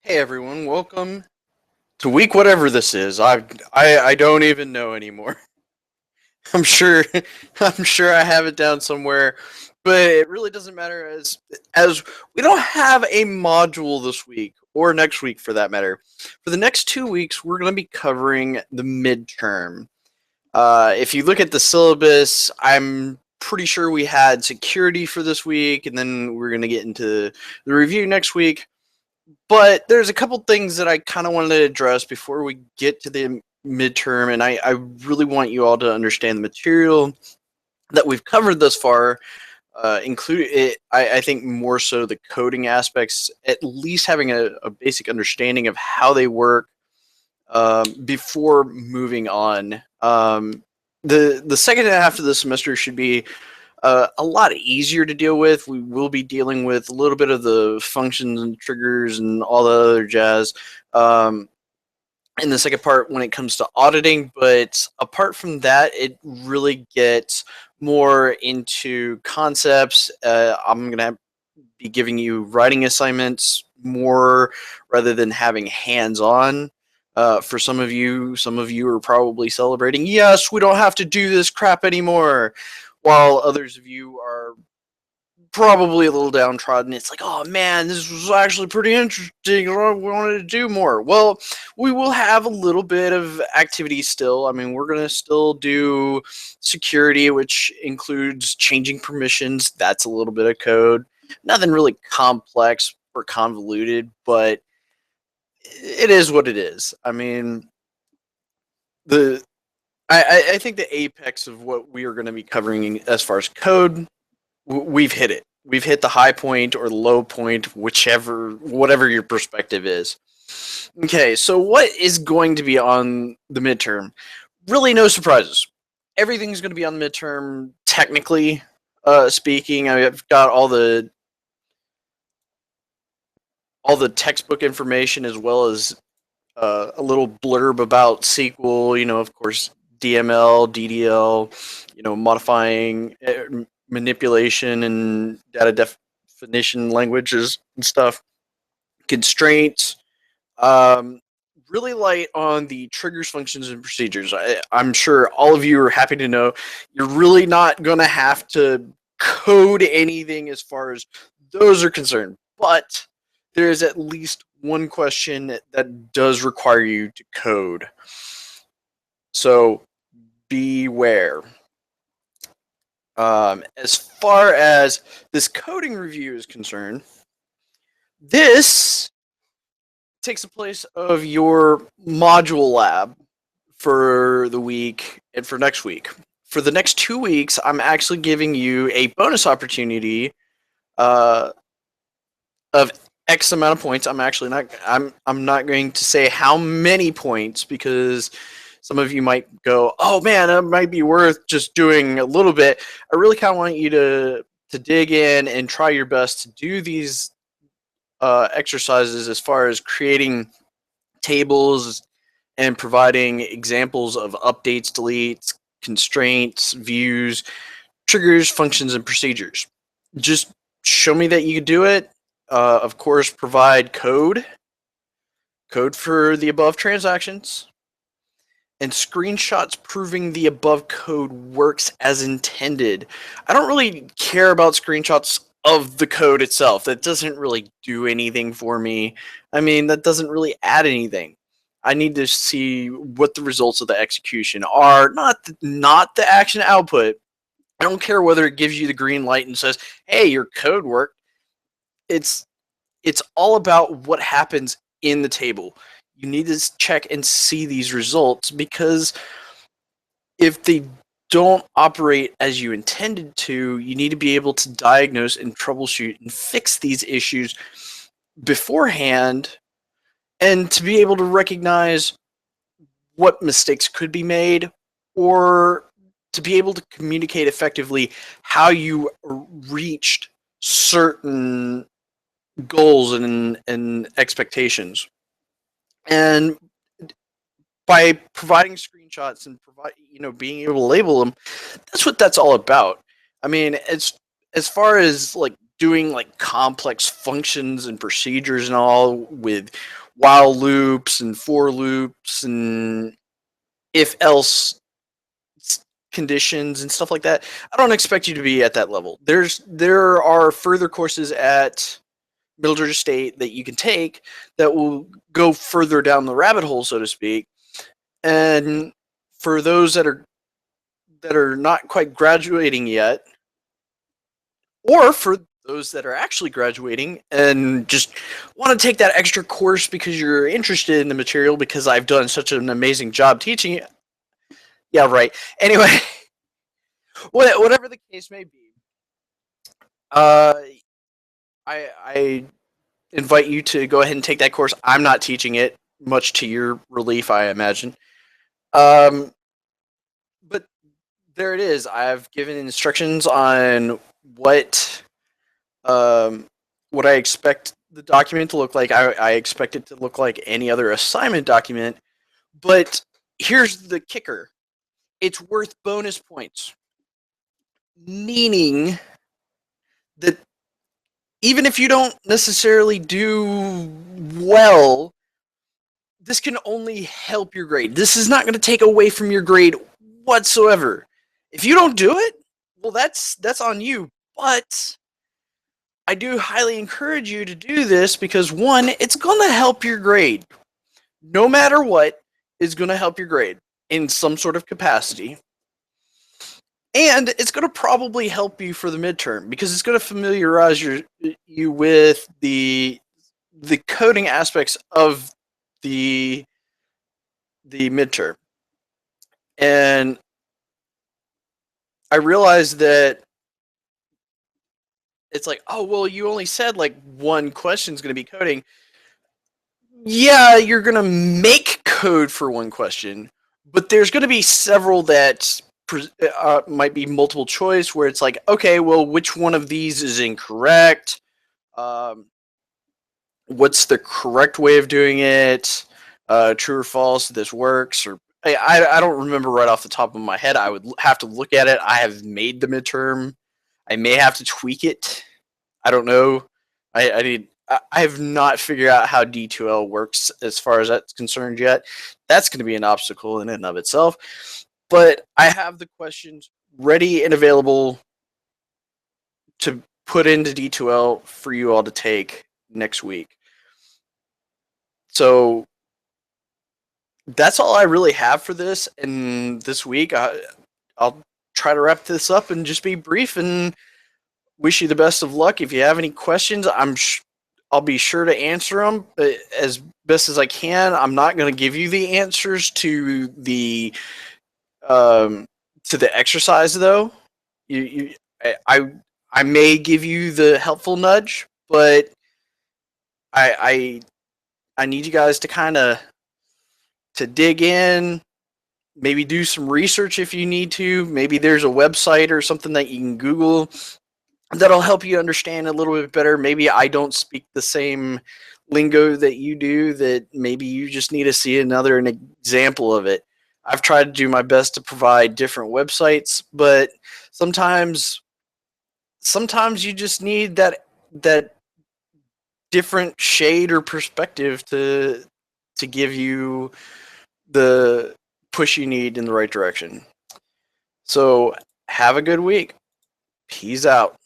Hey everyone, welcome to week whatever this is. I don't even know anymore. I'm sure I'm sure I have it down somewhere, but it really doesn't matter as we don't have a module this week or next week for that matter. For the next 2 weeks, we're going to be covering the midterm. If you look at the syllabus, I'm pretty sure we had security for this week, and then we're going to get into the review next week. But there's a couple things that I kind of wanted to address before we get to the midterm, and I really want you all to understand the material that we've covered thus far. Include it, I think more so the coding aspects, at least having a basic understanding of how they work before moving on. The second half of the semester should be a lot easier to deal with. We will be dealing with a little bit of the functions and triggers and all the other jazz in the second part when it comes to auditing. But apart from that, it really gets more into concepts. I'm going to be giving you writing assignments more rather than having hands-on. For some of you are probably celebrating, yes, we don't have to do this crap anymore, while others of you are probably a little downtrodden. It's like, oh man, this was actually pretty interesting. We wanted to do more. Well, we will have a little bit of activity still. I mean, we're going to still do security, which includes changing permissions. That's a little bit of code. Nothing really complex or convoluted, but it is what it is. I mean, the I think the apex of what we are going to be covering as far as code, we've hit it. We've hit the high point or the low point, whatever your perspective is. Okay, so what is going to be on the midterm? Really, no surprises. Everything's going to be on the midterm, technically speaking. I've got all the textbook information as well as a little blurb about SQL. Of course, DML, DDL. Modifying manipulation and data definition languages and stuff. Constraints. Um, Really light on the triggers, functions, and procedures. I'm sure all of you are happy to know you're really not going to have to code anything as far as those are concerned. But there is at least one question that does require you to code. So beware. As far as this coding review is concerned, this takes the place of your module lab for the week and for next week. For the next 2 weeks, I'm actually giving you a bonus opportunity uh, of X amount of points. I'm not going to say how many points because some of you might go, oh man, it might be worth just doing a little bit. I really kind of want you to dig in and try your best to do these exercises as far as creating tables and providing examples of updates, deletes, constraints, views, triggers, functions, and procedures. Just show me that you can do it. Of course, provide code for the above transactions, and screenshots proving the above code works as intended. I don't really care about screenshots of the code itself. That doesn't really do anything for me. I mean, that doesn't really add anything. I need to see what the results of the execution are, not the action output. I don't care whether it gives you the green light and says, "Hey, your code worked." It's it's all about what happens in the table. You need to check and see these results because if they don't operate as you intended to, you need to be able to diagnose and troubleshoot and fix these issues beforehand and to be able to recognize what mistakes could be made or to be able to communicate effectively how you reached certain goals and expectations. And by providing screenshots and being able to label them, that's what that's all about. I mean, as far as like doing like complex functions and procedures and all with while loops and for loops and if else conditions and stuff like that. I don't expect you to be at that level. There are further courses at Middle Georgia State that you can take that will go further down the rabbit hole, so to speak. And for those that are not quite graduating yet, or for those that are actually graduating and just want to take that extra course because you're interested in the material because I've done such an amazing job teaching it. Yeah, right. Anyway, whatever the case may be, uh, I invite you to go ahead and take that course. I'm not teaching it, much to your relief, I imagine. Um, but there it is. I've given instructions on what what I expect the document to look like. I expect it to look like any other assignment document. But here's the kicker: it's worth bonus points, meaning that even if you don't necessarily do well, this can only help your grade. This is not going to take away from your grade whatsoever. If you don't do it, well, that's on you. But I do highly encourage you to do this because one, it's going to help your grade. No matter what, is going to help your grade in some sort of capacity. And it's going to probably help you for the midterm because it's going to familiarize you with the coding aspects of the midterm. And I realized that it's like, oh, well, you only said like one question is going to be coding. Yeah, you're going to make code for one question, but there's going to be several that might be multiple choice where it's like, okay, well, which one of these is incorrect? What's the correct way of doing it? True or false, this works? Or I don't remember right off the top of my head. I would have to look at it. I have made the midterm. I may have to tweak it. I don't know. I have not figured out how D2L works as far as that's concerned yet. That's going to be an obstacle in and of itself. But I have the questions ready and available to put into D2L for you all to take next week. So that's all I really have for this. And this week, I'll try to wrap this up and just be brief and wish you the best of luck. If you have any questions, I'll be sure to answer them as best as I can. I'm not going to give you the answers to the exercise though. I may give you the helpful nudge, but I need you guys to kind of to dig in, maybe do some research if you need to. Maybe there's a website or something that you can Google that'll help you understand a little bit better. Maybe I don't speak the same lingo that you do, that maybe you just need to see an example of it. I've tried to do my best to provide different websites, but sometimes you just need that different shade or perspective to give you the push you need in the right direction. So have a good week. Peace out.